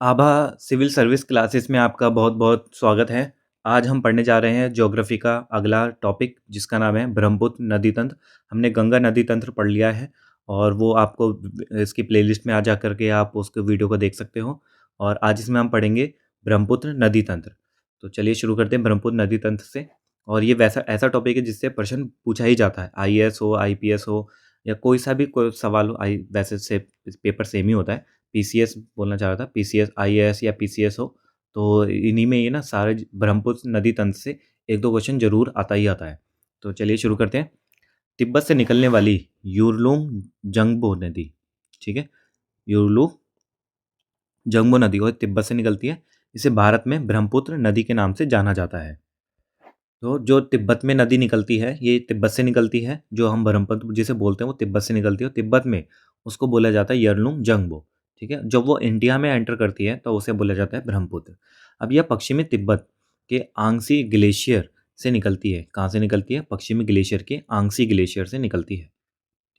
आभा civil service classes में आपका बहुत-बहुत स्वागत है। आज हम पढ़ने जा रहे हैं ज्योग्राफी का अगला टॉपिक जिसका नाम है ब्रह्मपुत्र नदी तंत्र। हमने गंगा नदी तंत्र पढ़ लिया है और वो आपको इसकी प्लेलिस्ट में आ जा कर के आप उसके वीडियो को देख सकते हो और आज इसमें हम पढ़ेंगे ब्रह्मपुत्र नदी तंत्र। तो चलिए शुरू करते हैं ब्रह्मपुत्र नदी तंत्र से। और ये वैसा ऐसा टॉपिक है जिससे प्रश्न पूछा ही जाता है। आईएएस हो, आईपीएस हो या कोई सा भी कोई सवाल हो, वैसे से पेपर सेम ही होता है। पीसीएस बोलना चाह रहा था, पीसीएस आईएएस या पीसीएस हो तो इन्हीं में ये ना सारे ब्रह्मपुत्र नदी तंत्र से एक दो क्वेश्चन जरूर आता ही आता है। तो चलिए शुरू करते हैं। तिब्बत से निकलने वाली युरलुंग जंगबो नदी, ठीक है, युरलुंग जंगबो नदी और तिब्बत से निकलती है। इसे भारत में ब्रह्मपुत्र नदी के नाम से जाना जाता है। तो जो तिब्बत में नदी निकलती है ये तिब्बत से निकलती है। जो हम ब्रह्मपुत्र जिसे बोलते हैं वो तिब्बत से निकलती है और तिब्बत में उसको बोला जाता है यरलुंग जंगबो। ठीक है, जब वो इंडिया में एंटर करती है तो उसे बोला जाता है ब्रह्मपुत्र। अब यह पश्चिमी तिब्बत के आंगसी ग्लेशियर से निकलती है। कहाँ से निकलती है? पश्चिमी ग्लेशियर के आंगसी ग्लेशियर से निकलती है।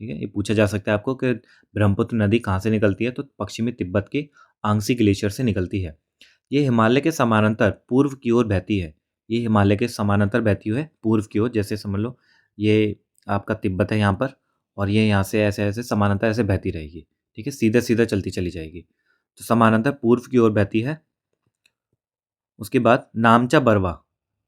ठीक है, ये पूछा जा सकता है आपको कि ब्रह्मपुत्र नदी कहाँ से निकलती है, तो पश्चिमी तिब्बत के आंगसी ग्लेशियर से निकलती है। ये हिमालय के समानांतर पूर्व की ओर बहती है। ये हिमालय के समानांतर बहती है पूर्व की ओर। जैसे समझ लो ये आपका तिब्बत है यहाँ पर और ये यहाँ से ऐसे ऐसे समानांतर ऐसे बहती रहेगी। ठीक है, सीधा सीधा चलती चली जाएगी। तो समानांतर पूर्व की ओर बहती है। उसके बाद नामचा बरवा,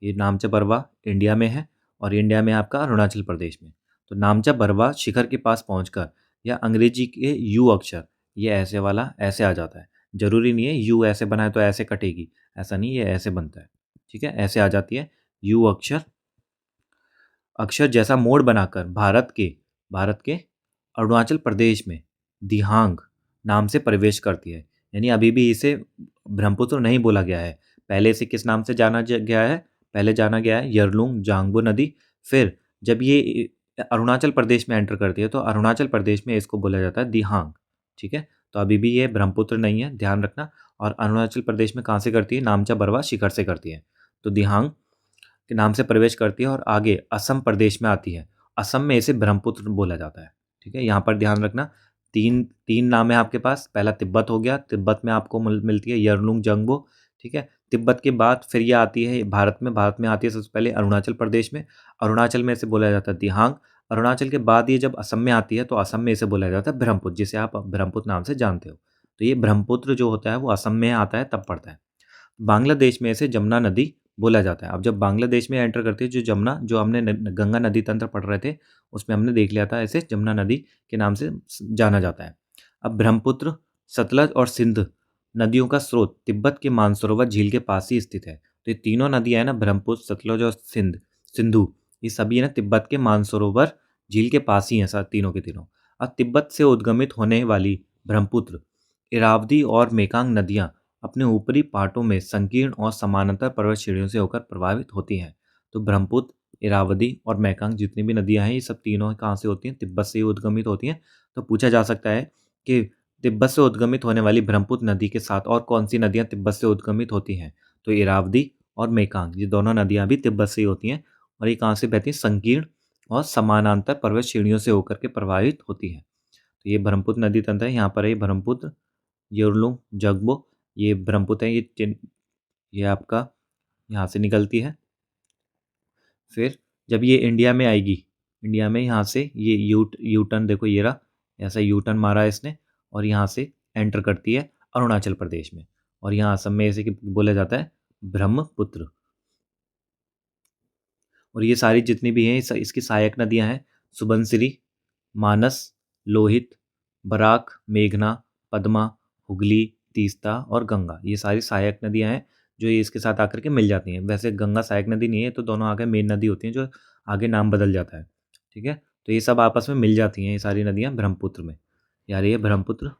ये नामचा बरवा इंडिया में है और इंडिया में आपका अरुणाचल प्रदेश में। तो नामचा बरवा शिखर के पास पहुंचकर या अंग्रेजी के यू अक्षर, ये ऐसे वाला ऐसे आ जाता है। जरूरी नहीं है यू ऐसे बना है तो ऐसे कटेगी, ऐसा नहीं, ये ऐसे बनता है। ठीक है, ऐसे आ जाती है यू अक्षर। अक्षर जैसा मोड़ बनाकर भारत के अरुणाचल प्रदेश में दिहांग नाम से प्रवेश करती है। यानी अभी भी इसे ब्रह्मपुत्र नहीं बोला गया है। पहले इसे किस नाम से जाना गया है? पहले जाना गया है यरलुंग जांगबो नदी। फिर जब ये अरुणाचल प्रदेश में एंटर करती है तो अरुणाचल प्रदेश में इसको बोला जाता है दिहांग। ठीक है, तो अभी भी ये ब्रह्मपुत्र नहीं है, ध्यान रखना। और अरुणाचल प्रदेश में कहाँ से करती है? नामचा बरवा शिखर से करती है। तो दिहांग के नाम से प्रवेश करती है और आगे असम प्रदेश में आती है। असम में इसे ब्रह्मपुत्र बोला जाता है। ठीक है, यहाँ पर ध्यान रखना। तीन तीन नाम है आपके पास। पहला तिब्बत हो गया, तिब्बत में आपको मिलती है यरलुंग जंगबो। ठीक है, तिब्बत के बाद फिर ये आती है भारत में आती है सबसे पहले अरुणाचल प्रदेश में। अरुणाचल में इसे बोला जाता है दिहांग। अरुणाचल के बाद ये जब असम में आती है तो असम में इसे बोला जाता है ब्रह्मपुत्र, जिसे आप ब्रह्मपुत्र नाम से जानते हो। तो ये ब्रह्मपुत्र जो होता है वो असम में आता है तब पड़ता है। बांग्लादेश में इसे जमुना नदी बोला जाता है। अब जब बांग्लादेश में एंटर करती है जो जमुना, जो हमने गंगा नदी तंत्र पढ़ रहे थे उसमें हमने देख लिया था, इसे जमुना नदी के नाम से जाना जाता है। अब ब्रह्मपुत्र, सतलज और सिंध नदियों का स्रोत तिब्बत के मानसरोवर झील के पास ही स्थित है। तो ये तीनों नदियां हैं ना, ब्रह्मपुत्र, सतलज और सिंधु, ये सभी है ना तिब्बत के मानसरोवर झील के पास ही हैं सब तीनों के तीनों। अब तिब्बत से उद्गमित होने वाली ब्रह्मपुत्र, इरावदी और मेकांग नदियां अपने ऊपरी पार्टों में संकीर्ण और समानांतर पर्वत श्रेणियों से होकर प्रभावित होती हैं। तो ब्रह्मपुत्र, इरावदी और मैकांग जितनी भी नदियां हैं ये सब तीनों कहाँ से होती हैं? तिब्बत से ही उद्गमित होती हैं। तो पूछा जा सकता है कि तिब्बत से उद्गमित होने वाली ब्रह्मपुत्र नदी के साथ और कौन सी नदियां तिब्बत से उद्गमित होती हैं? तो इरावदी और मेकांग, ये दोनों नदियां भी तिब्बत से ही होती हैं और ये कहाँ से बहती हैं? संकीर्ण और समानांतर पर्वत श्रेणियों से होकर के प्रभावित होती हैं। तो ये ब्रह्मपुत्र नदी तंत्र है। यहाँ पर है ब्रह्मपुत्र, योरलुंग जगबो, ये ब्रह्मपुत्र है। ये आपका यहाँ से निकलती है। फिर जब ये इंडिया में आएगी, इंडिया में यहाँ से ये यू टर्न देखो, ये रहा, ऐसा यू टर्न मारा है इसने और यहाँ से एंटर करती है अरुणाचल प्रदेश में और यहाँ असम में इसे बोला जाता है ब्रह्मपुत्र। और ये सारी जितनी भी हैं इसकी सहायक नदियाँ हैं सुबनसिरी, मानस, लोहित, बराक, मेघना, पद्मा, हुगली, तीस्ता और गंगा, ये सारी सहायक नदियाँ हैं जो ये इसके साथ आकर के मिल जाती हैं। वैसे गंगा सहायक नदी नहीं है, तो दोनों आगे मेन नदी होती हैं जो आगे नाम बदल जाता है। ठीक है, तो ये सब आपस में मिल जाती हैं ये सारी नदियाँ ब्रह्मपुत्र में। यार ये ब्रह्मपुत्र,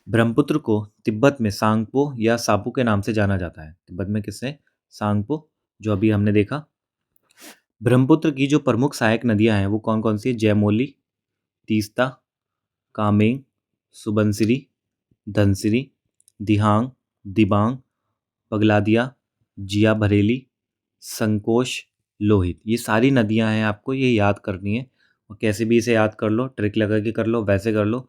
ब्रह्मपुत्र को तिब्बत में सांगपो या सापू के नाम से जाना जाता है। तिब्बत में किससे? सांगपो, जो अभी हमने देखा। ब्रह्मपुत्र की जो प्रमुख सहायक नदियां हैं वो कौन कौन सी है? जयमोली, तीस्ता, कामेंग, सुबनसिरी, धनसिरी, दिहांग, दिबांग, पगलादिया, जिया भरेली, संकोश, लोहित, ये सारी नदियां हैं। आपको ये याद करनी है और कैसे भी इसे याद कर लो, ट्रिक लगा के कर लो, वैसे कर लो,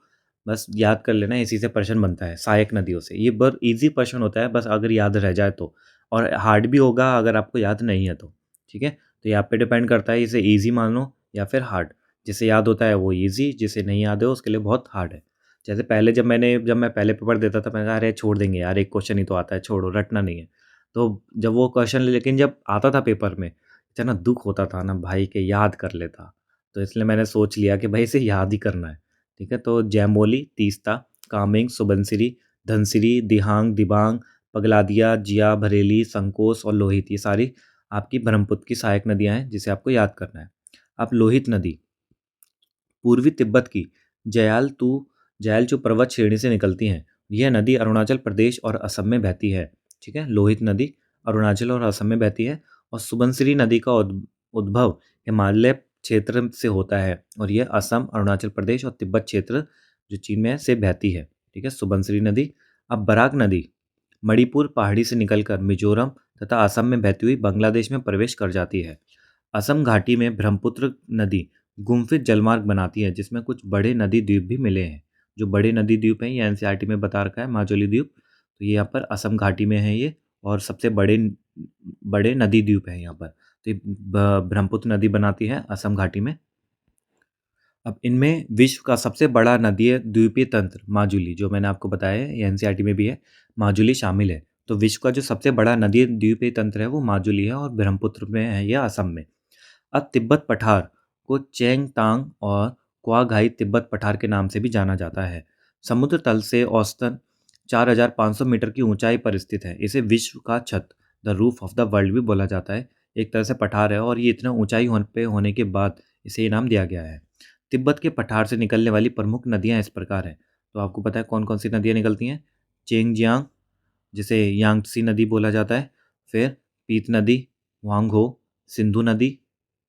बस याद कर लेना, इसी से प्रश्न बनता है, सहायक नदियों से। ये बहुत ईज़ी प्रश्न होता है, बस अगर याद रह जाए तो, और हार्ड भी होगा अगर आपको याद नहीं है तो, ठीक है? तो ये आप पे डिपेंड करता है, इसे ईज़ी मान लो या फिर हार्ड। जिसे याद होता है वो ईज़ी, जिसे नहीं याद है उसके लिए बहुत हार्ड है। जैसे पहले जब मैं पहले पेपर देता था, मैंने कहा अरे छोड़ देंगे यार, एक क्वेश्चन ही तो आता है, छोड़ो, रटना नहीं है। तो जब वो क्वेश्चन, लेकिन जब आता था पेपर में, इतना दुःख होता था ना भाई कि याद कर लेता। तो इसलिए मैंने सोच लिया कि भाई इसे याद ही करना है, ठीक है? तो जैमोली, तीस्ता, कामेंग, सुबनसिरी, धनसिरी, दिहांग, दिबांग, पगलादिया, जिया, भरेली, संकोस और लोहित, ये सारी आपकी ब्रह्मपुत्र की सहायक नदियाँ हैं जिसे आपको याद करना है। अब लोहित नदी पूर्वी तिब्बत की जयालचू पर्वत श्रेणी से निकलती हैं। यह नदी अरुणाचल प्रदेश और असम में बहती है, ठीक है? लोहित नदी अरुणाचल और असम में बहती है, और सुबनसिरी नदी का उद्भव हिमालय क्षेत्र से होता है, और यह असम, अरुणाचल प्रदेश और तिब्बत क्षेत्र जो चीन में है से बहती है, ठीक है? सुबनसिरी नदी। अब बराक नदी मणिपुर पहाड़ी से निकलकर मिजोरम तथा असम में बहती हुई बांग्लादेश में प्रवेश कर जाती है। असम घाटी में ब्रह्मपुत्र नदी गुम्फित जलमार्ग बनाती है, जिसमें कुछ बड़े नदी द्वीप भी मिले हैं। जो बड़े नदी द्वीप हैं ये एनसीईआरटी में बता रखा है, माजुली द्वीप, तो ये यहाँ पर असम घाटी में है ये, और सबसे बड़े बड़े नदी द्वीप हैं यहाँ पर। तो ये ब्रह्मपुत्र नदी बनाती है असम घाटी में। अब इनमें विश्व का सबसे बड़ा नदीय द्वीपीय तंत्र माजुली, जो मैंने आपको बताया है, ये एनसीईआरटी में भी है, माजुली शामिल है। तो विश्व का जो सबसे बड़ा नदीय द्वीपीय तंत्र है वो माजुली है, और ब्रह्मपुत्र में है या असम में। अब तिब्बत पठार को चेंगतांग और क्वाघाई तिब्बत पठार के नाम से भी जाना जाता है। समुद्र तल से औसतन 4,500 मीटर की ऊंचाई पर स्थित है। इसे विश्व का छत, the roof of the world भी बोला जाता है। एक तरह से पठार है, और ये इतना ऊंचाई होने के बाद इसे ये नाम दिया गया है। तिब्बत के पठार से निकलने वाली प्रमुख नदियाँ इस प्रकार हैं। तो आपको पता है कौन कौन सी नदियाँ निकलती हैं? चेंगजियांग, जिसे यांगत्सी नदी बोला जाता है, फिर पीत नदी, वांगहो, सिंधु नदी,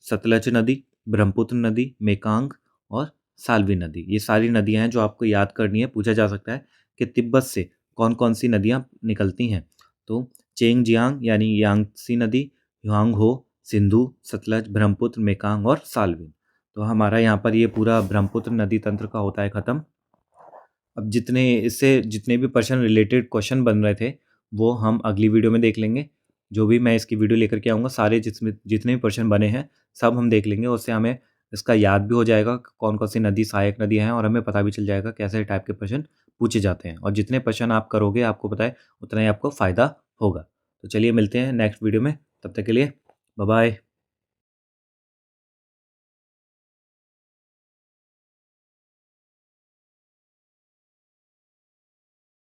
सतलज नदी, ब्रह्मपुत्र नदी, मेकांग और साल्वी नदी। ये सारी नदियाँ हैं जो आपको याद करनी है। पूछा जा सकता है कि तिब्बत से कौन कौन सी नदियाँ निकलती हैं। तो चेंगजियांग यानी यांगत्सी नदी, ह्वांगहो, सिंधु, सतलज, ब्रह्मपुत्र, मेकांग और साल्वी। तो हमारा यहाँ पर ये पूरा ब्रह्मपुत्र नदी तंत्र का होता है ख़त्म। अब जितने भी प्रश्न रिलेटेड क्वेश्चन बन रहे थे वो हम अगली वीडियो में देख लेंगे। जो भी मैं इसकी वीडियो लेकर के आऊँगा, सारे जिसमें जितने भी प्रश्न बने हैं सब हम देख लेंगे। उससे हमें इसका याद भी हो जाएगा कौन कौन सी नदी सहायक नदियाँ हैं, और हमें पता भी चल जाएगा कैसे टाइप के प्रश्न पूछे जाते हैं। और जितने प्रश्न आप करोगे आपको पता है उतना ही आपको फ़ायदा होगा। तो चलिए मिलते हैं नेक्स्ट वीडियो में, तब तक के लिए बाय बाय।